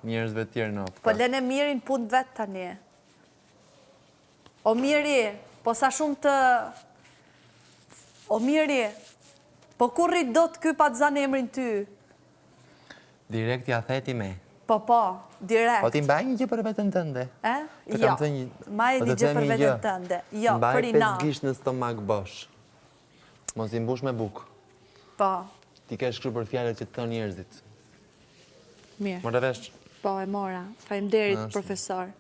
njerëzve tjerë në Po lene Mirin punë vetë tani. O Miri, po sa shumë të... O Miri, po kur rrit do të ky pa të zanë emrin ty? Direkt ja theti me. Po, direkt. Po ti mbaj një gjë për vetën tënde. Jo, ma e një gjë për vetën tënde. Jo, për i na. Mbaj 5 gisht në stomak bosh. Mos i mbush me bukë. Po. Ti ke shkruar për fjalët që të thonë njerëzit. Mirë. Morë vesh? Po, e mora. Faleminderit, profesor.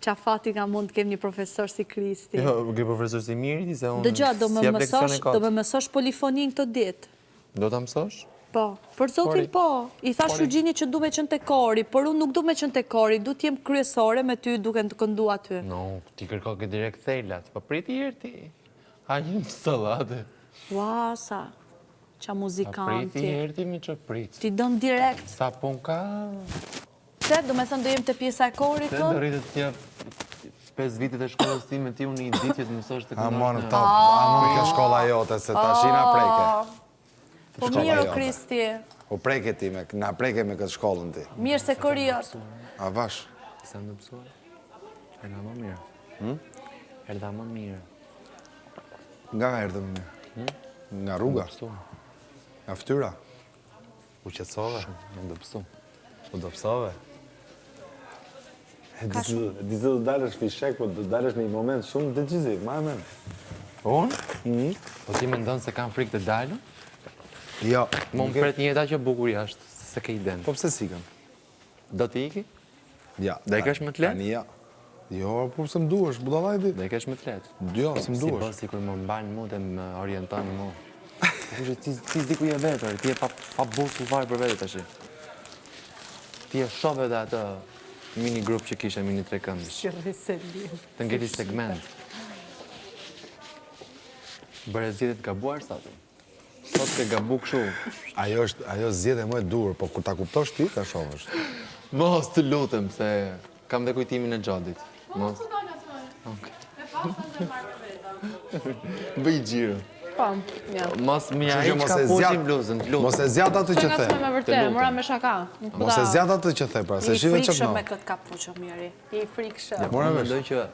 Qa fati ka mund të kem një profesor si Kristi. Jo, ke profesor si Miri, se unë... Dëgja, do më mësosh polifonin këtë ditë. Do të mësosh? Po, për zotin po. I thash Shugjini që du me qënë të kori, por unë nuk du me qënë të kori, du t'jem kryesore me ty duke të këndu aty. No, ti kërko ke direkt thelat, po priti herti. Ha një sallate. Ua, sa, qa muzikanti. Priti herti mi që prit. Ti dëm direkt. Sa pun ka... Se, do me thënë do jem të pjesa e kori, Se, do rritë t'ja 5 vitet e shkollës ti me ti unë i ditë që të mësosh të këndosh në... Amon, amon ke shkolla jote, se ta shina preke. Po mirë o Kristi. Po preke ti, na preke me këtë shkollën ti. Mirë se këriot. A vash? Sa në pësuar? Erda më mirë. Erda më mirë. Nga erdhe më mirë? Nga rruga? Nga ftyra? U qëtësove? Në dëpsu. U dëpsove? Dizë do dalësh fishek, po do dalësh në një moment shumë deciziv, ma e men. Unë? Po ti me ndonë se kam frikë të dalë? Jo. Më më pret një jeta që bukur jashtë, se ke i den. Po pse sikëm? Do t'i iki? Ja. Dhe i kesh më të letë? Tani ja. Jo, po se më duesh, budalaj ti. Dhe i kesh më të letë? Jo, se më Si duesh. po, si kur më mbanë mu dhe më orientonë mu. Kushe, ti s'di ku je vetër, ti e pa bursu farë për vetë të shi. Ti e shove dhe atë mini grup që kishe, mini 3 këndës. Të ngeli segment. Bërë zjetit gabuar, sa të? Sot ke gabu këshu. Ajo zjedhe më e dur, po kur ta kuptosh ti, ta shovësht. Mos të lutem, se kam dhe kujtimin e gjodit. Mos. Bëj gjiro. Po, ja. Mos më ja iq ka pushim bluzën, të lutem. Mos e zjat atë që the. Me vërtet, mora me shaka. Mos e zjat atë që the, pra, se I shive që frikshëm përno. me këtë kapuqë, Miri. I frikshëm. Mora me dojnë që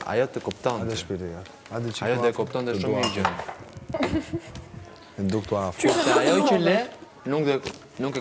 ajo të kupton. Hajde shpirti, ja. Ajo të kupton dhe shumë i gjënë. E duk të afë. Se ajo që le, nuk e